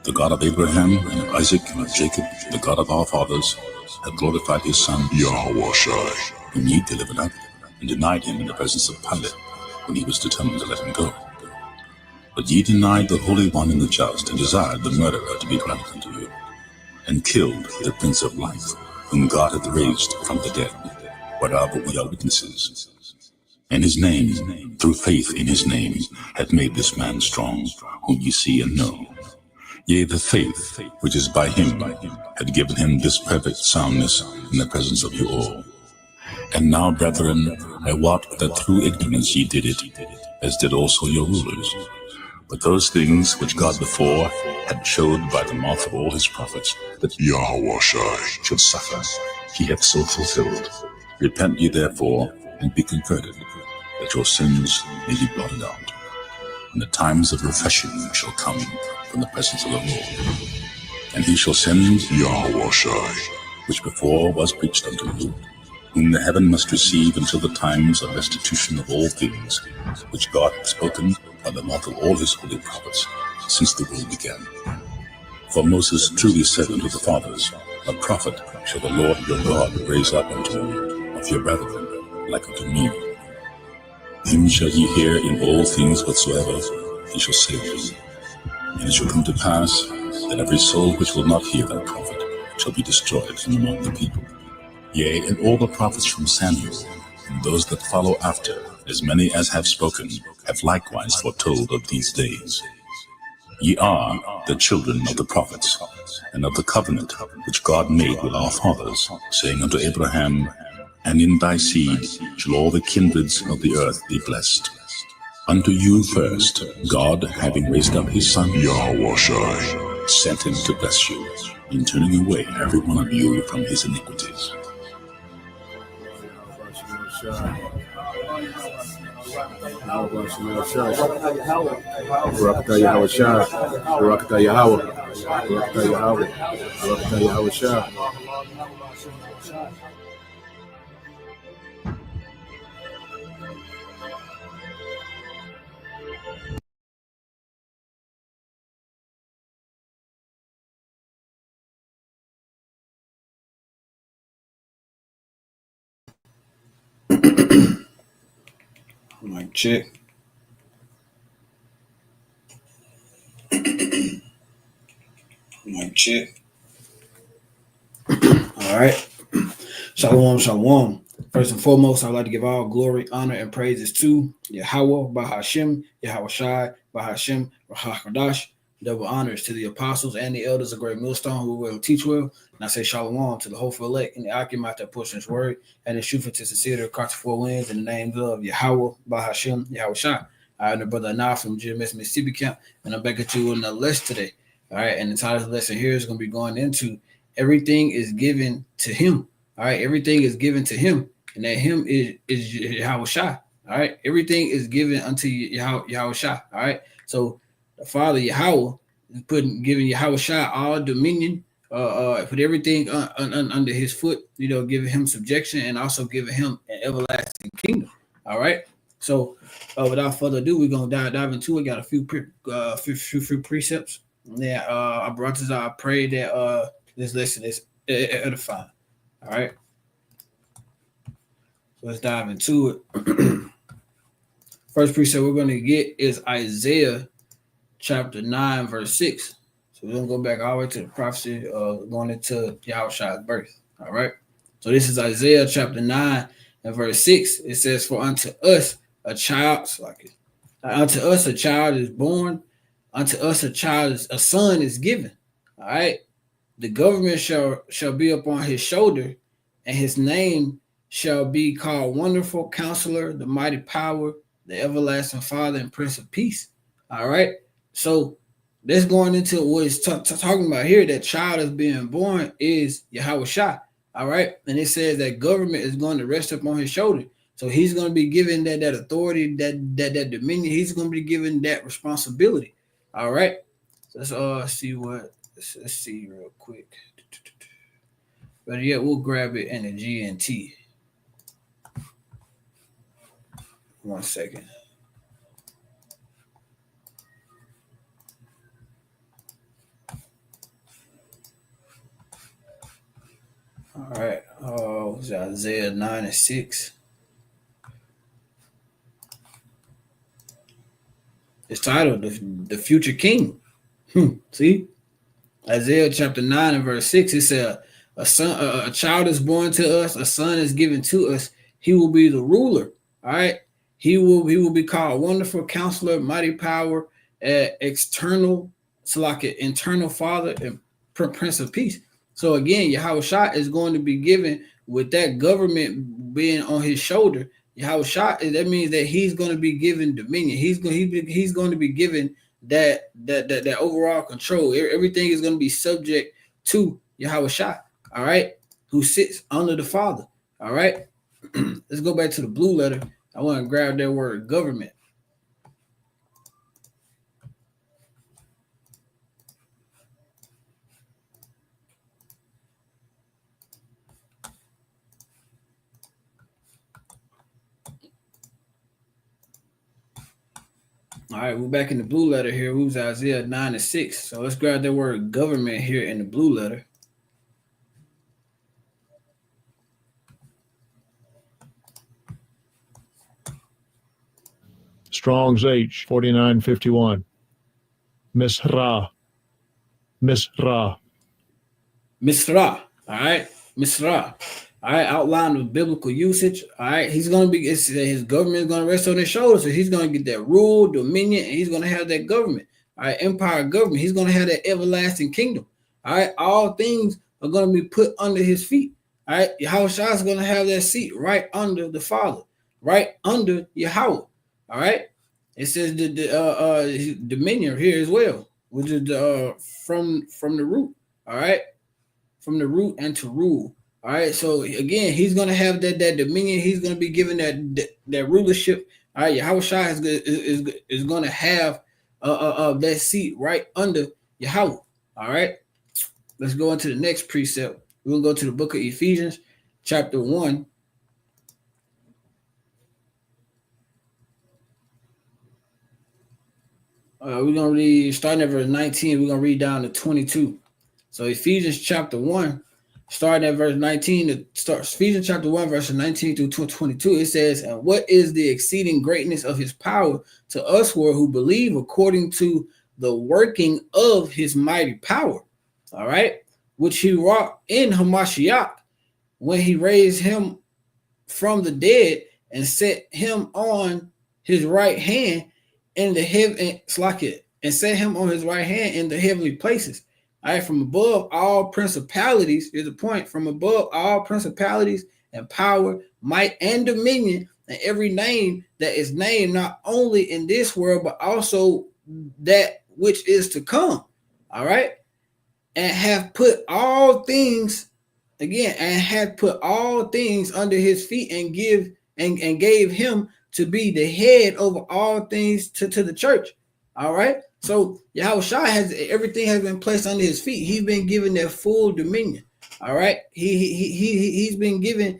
The God of Abraham and of Isaac and of Jacob, the God of our fathers, had glorified his son Yahawashi, whom ye delivered up, and denied him in the presence of Pilate, when he was determined to let him go. But ye denied the Holy One and the Just, and desired the murderer to be granted unto you, and killed the Prince of Life, whom God hath raised from the dead, whereof we are witnesses. And his name, through faith in his name, hath made this man strong, whom ye see and know. Yea, the faith which is by him had given him this perfect soundness in the presence of you all. And now, brethren, I wot that through ignorance ye did it, as did also your rulers. But those things which God before had showed by the mouth of all his prophets, that Yahawashi should suffer, he hath so fulfilled. Repent ye therefore, and be converted, that your sins may be blotted out. And the times of refreshing shall come from the presence of the Lord. And he shall send Yahawashi, which before was preached unto you, whom the heaven must receive until the times of restitution of all things, which God hath spoken by the mouth of all his holy prophets, since the world began. For Moses truly said unto the fathers, A prophet shall the Lord your God raise up unto you, of your brethren, like unto me. Him shall ye hear in all things whatsoever he shall say to you. And it shall come to pass that every soul which will not hear that prophet shall be destroyed from among the people. Yea, and all the prophets from Samuel, and those that follow after, as many as have spoken, have likewise foretold of these days. Ye are the children of the prophets, and of the covenant which God made with our fathers, saying unto Abraham, And in thy seed shall all the kindreds of the earth be blessed. Unto you first, God, having raised up his son Yahawashi, sent him to bless you, in turning away every one of you from his iniquities. Mic check. Mic check. All right. Shalom, shalom. First and foremost, I'd like to give all glory, honor, and praises to Yahweh, Bahashem, Yahawashi, Bahashem, Rahakadash. Double honors to the apostles and the elders of Great Millstone who will teach well. And I say shalom to the hopeful elect and the Akim that push his word and the truth to sincere across the four winds in the names of Yahweh, Bahashem, Yahawashi. I am the brother Anah from GMS Mississippi Camp, and I'm back at you on the list today. All right, and the title of the lesson here is going to be going into everything is given to him. All right, everything is given to him, and that him is Yahawashi. All right, everything is given unto Yahawashi. All right, so the Father Yahweh is giving Yahawashi all dominion, put everything under his foot, giving him subjection and also giving him an everlasting kingdom. All right, so without further ado, we're gonna dive into it. Got a few precepts. Yeah, I brought this out. I pray that this lesson is edifying. All right, so let's dive into it. First precept we're going to get is Isaiah chapter 9, verse 6. So we're going to go back all the way to the prophecy going into Yahushua's birth. All right, so this is Isaiah chapter 9 and verse 6. It says, For unto us a child, unto us a child is born, unto us a son is given. All right. The government shall be upon his shoulder, and his name shall be called Wonderful Counselor, the Mighty Power, the Everlasting Father, and Prince of Peace. All right. So that's going into what it's talking about here. That child is being born is Yahawashi. All right. And it says that government is going to rest upon his shoulder. So he's going to be given that authority, that dominion. He's going to be given that responsibility. All right. Let's see what. Let's see real quick. But yeah, we'll grab it in the GNT. 1 second. All right. It's Isaiah 9 and 6. It's titled the Future King. See? Isaiah chapter 9 and verse 6. It said, a child is born to us, a son is given to us. He will be the ruler. All right. He will be called Wonderful Counselor, Mighty Power, External, so like an internal Father, and Prince of Peace. So again, Yahawashi is going to be given with that government being on his shoulder. Yahawashi, that means that he's going to be given dominion. He's going to be given that overall control. Everything is going to be subject to Yahawashi. All right, who sits under the Father. All right, let's go back to the blue letter. I want to grab that word government. All right, we're back in the blue letter here. We was Isaiah 9 and 6. So let's grab that word government here in the blue letter. Strong's H 4951. Misra. Misra. Misra. All right, Misra. All right, outline of biblical usage. All right, he's going to be, his government is going to rest on his shoulders. So he's going to get that rule, dominion, and he's going to have that government. All right, empire government. He's going to have that everlasting kingdom. All right, all things are going to be put under his feet. All right, Yahawashi is going to have that seat right under the Father, right under Yahweh. All right, it says the dominion here as well, which is from the root. All right, from the root and to rule. All right, so again, he's going to have that dominion. He's going to be given that rulership. All right, Yahawashi is going to have that seat right under Yahweh. All right, let's go into the next precept. We're going to go to the book of Ephesians, chapter 1. We're going to read, starting at verse 19, we're going to read down to 22. So Ephesians chapter 1, starting at verse 19, Ephesians chapter 1, verse 19 through 22, it says, and what is the exceeding greatness of his power to us who believe according to the working of his mighty power, all right, which he wrought in Hamashiach when he raised him from the dead and set him on his right hand in the heaven, and set him on his right hand in the heavenly places. All right, from above all principalities, here's the point, from above all principalities and power, might, and dominion, and every name that is named not only in this world, but also that which is to come. All right, and have put all things, again, and have put all things under his feet and gave him to be the head over all things to the church. All right. So Yahawashi everything has been placed under his feet. He's been given that full dominion. All right. He's been given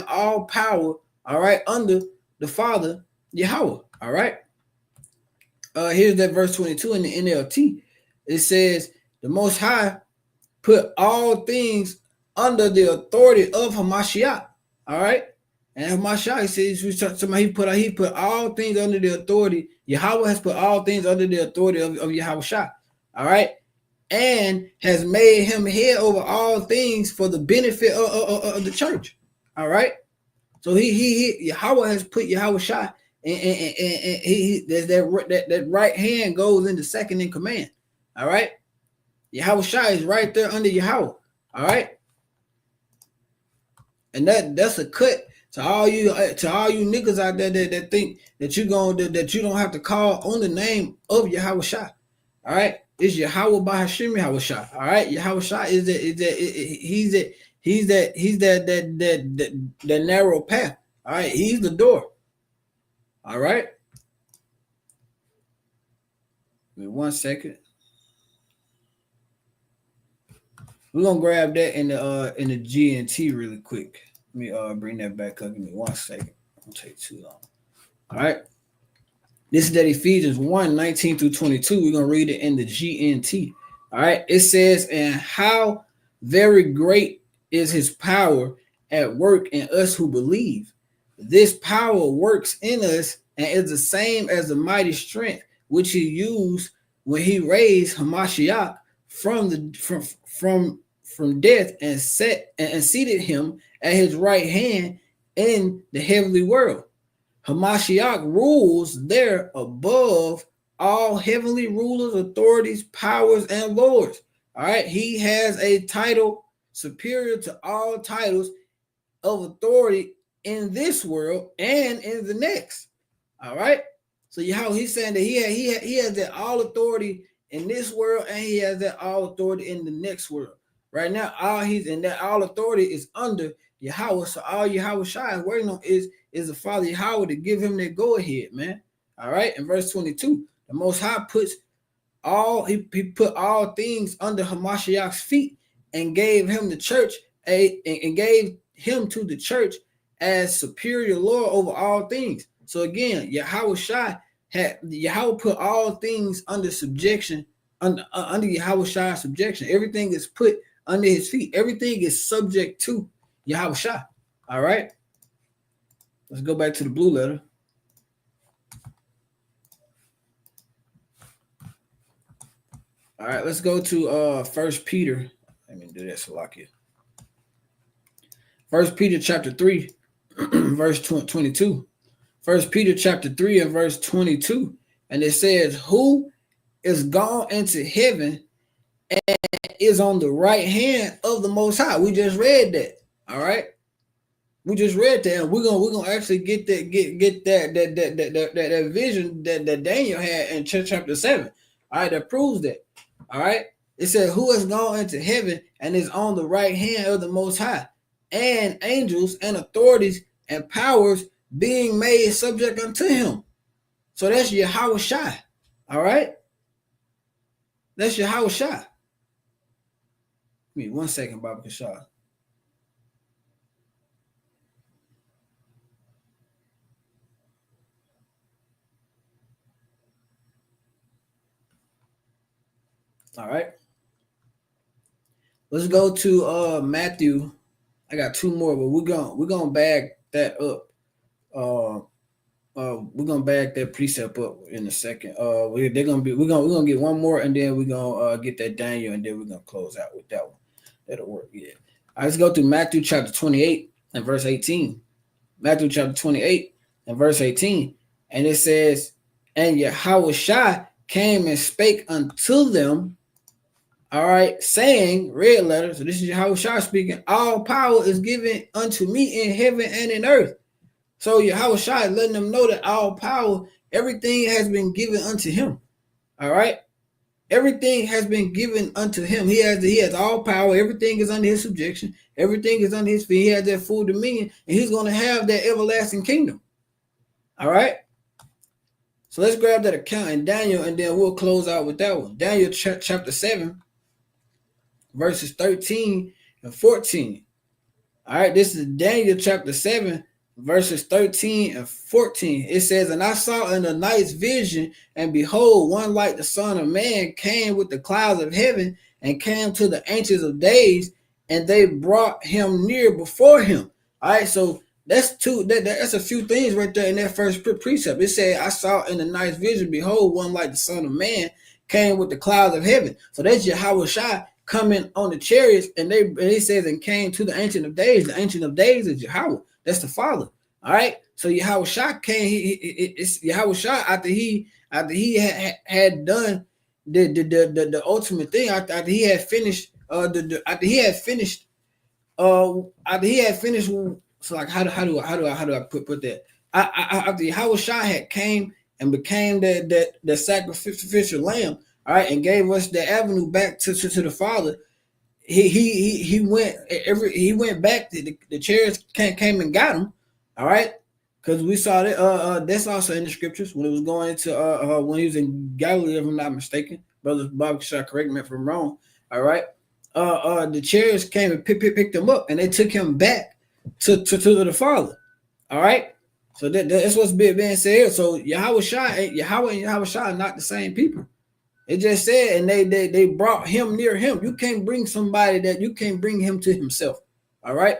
all power. All right, under the Father Yahweh. All right. Here's that verse 22 in the NLT. It says, the Most High put all things under the authority of Hamashiach. All right. And Hamashiach says he put all things under the authority. Yahweh has put all things under the authority of Yahawashi. All right. And has made him head over all things for the benefit of the church. All right. So Yahweh has put Yahawashi, and that right hand goes into second in command. All right. Yahawashi is right there under Yahweh. All right. And that's a cut to all you niggas out there that think that you don't have to call on the name of Yahawashi. All right, it's Yahweh by Hashem Yahawashi. All right, Yahawashi he's that narrow path. All right, he's the door. All right, wait 1 second. We're gonna grab that in the GNT really quick. Let me bring that back up. Give me 1 second. Don't take too long. All right. This is that Ephesians 1:19 through 22. We're gonna read it in the GNT. All right. It says, and how very great is his power at work in us who believe. This power works in us and is the same as the mighty strength which he used when he raised Hamashiach from death and seated him at his right hand in the heavenly world. Hamashiach rules there above all heavenly rulers, authorities, powers, and lords. All right, he has a title superior to all titles of authority in this world and in the next. All right, so he's saying that he has that all authority in this world and he has that all authority in the next world. Right now, all authority is under Yahweh. So all Yahawashi is waiting on is the Father Yahweh to give him that go ahead, man. All right, in verse 22, the Most High he put all things under Hamashiach's feet and gave him the church and gave him to the church as superior Lord over all things. So again, Yahweh put all things under subjection, under Yahweh's subjection. Everything is put under his feet. Everything is subject to Yahweh. All right. Let's go back to the blue letter. All right, let's go to 1 Peter. Let me do that, Salakia. 1 Peter chapter 3, verse 22. 1 Peter chapter 3 and verse 22. And it says, who is gone into heaven and is on the right hand of the Most High. We just read that. All right. We just read that, and we're gonna actually get that vision that Daniel had in chapter 7. All right, that proves that. All right. It said, who has gone into heaven and is on the right hand of the Most High, and angels and authorities and powers being made subject unto him. So that's Yahawashi. All right. That's Yahawashi. Give me 1 second, Baba Kashar. All right. Let's go to Matthew. I got 2 more, but we're gonna bag that up. We're gonna bag that precept up in a second. We're gonna get 1 more, and then we're gonna get that Daniel, and then we're gonna close out with that one. That'll work. Yeah. All right, let's go to Matthew chapter 28 and verse 18. Matthew chapter 28 and verse 18, and it says, and Yahawashi came and spake unto them. All right, saying, red letter. So this is Yahawashi speaking. All power is given unto me in heaven and in earth. So Yahawashi is letting them know that all power, everything has been given unto him. All right, everything has been given unto him. He has all power. Everything is under his subjection. Everything is under his feet. He has that full dominion, and he's going to have that everlasting kingdom. All right. So let's grab that account in Daniel, and then we'll close out with that one. Daniel chapter 7. Verses 13 and 14. All right, this is Daniel chapter 7, verses 13 and 14. It says, and I saw in the night's vision, and behold, one like the Son of Man came with the clouds of heaven and came to the ancients of days, and they brought him near before him. All right, so that's a few things right there in that first precept. It said, I saw in the night's vision, behold, one like the Son of Man came with the clouds of heaven. So that's Yahawashi coming on the chariots, and he says, and came to the Ancient of Days. The Ancient of Days is Yahweh. That's the Father. All right. So Yahawashi came. It's Yahawashi after he had done the ultimate thing. After he had finished after he had finished. So like how do I put that? After Yahawashi had came and became the sacrificial lamb. All right, and gave us the avenue back to the Father. He went back. The chariots came and got him. All right, because we saw that. That's also in the scriptures when it was going to when he was in Galilee, if I'm not mistaken. Brother Bob Shaw, correct me if I'm wrong. All right, the chariots came and picked him up, and they took him back to the Father. All right. So that's what's being said here. So Yahawashi and Yahawashi are not the same people. It just said, and they brought him near him. You can't bring somebody that you can't bring him to himself. All right.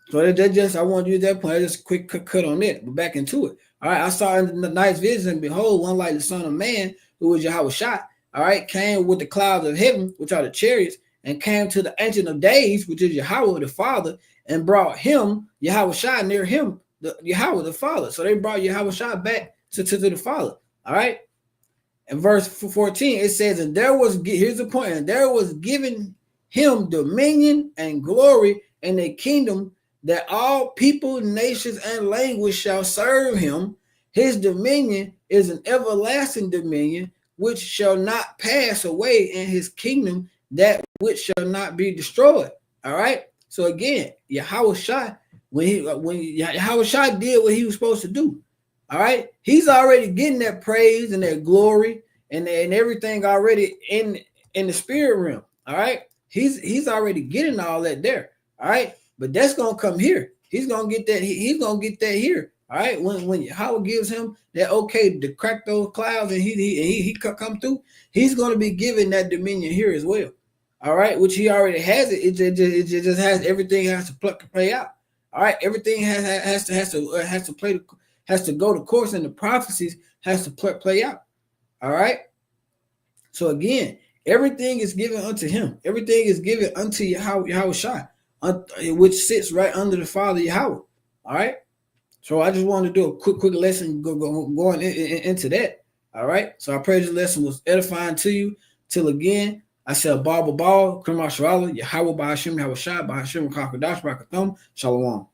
So that just I want to use that point. I just quick cut on it, but back into it. All right. I saw in the night's vision, and behold, one like the Son of Man, who was Yahawashi, all right, came with the clouds of heaven, which are the chariots, and came to the Ancient of Days, which is Yahweh the Father, and brought him, Yahawashi, near him, Yahweh the Father. So they brought Yahawashi back to the Father. All right. In verse 14, it says, and here's the point, and there was given him dominion and glory and a kingdom that all people, nations, and languages shall serve him. His dominion is an everlasting dominion which shall not pass away, in his kingdom that which shall not be destroyed. All right. So again, Yahawashi, when Yahawashi did what he was supposed to do, all right, he's already getting that praise and that glory and everything already in the spirit realm. All right, he's already getting all that there. All right, but that's gonna come here. He's gonna get that. He's gonna get that here. All right, when Yahweh gives him that okay to crack those clouds and he come through, he's gonna be given that dominion here as well. All right, which he already has it. It just has everything has to play out. All right, everything has to go to course, and the prophecies has to play out. All right. So again, everything is given unto him. Everything is given unto Yahawashi, which sits right under the Father Yahweh. All right. So I just wanted to do a quick lesson going into that. All right. So I pray this lesson was edifying to you. Till again, I said Baba Ball, Krim Ashrala, Yahweh Bahashim, Yahawashi, Bahashim, Kakadash, Bakathum, Shalom.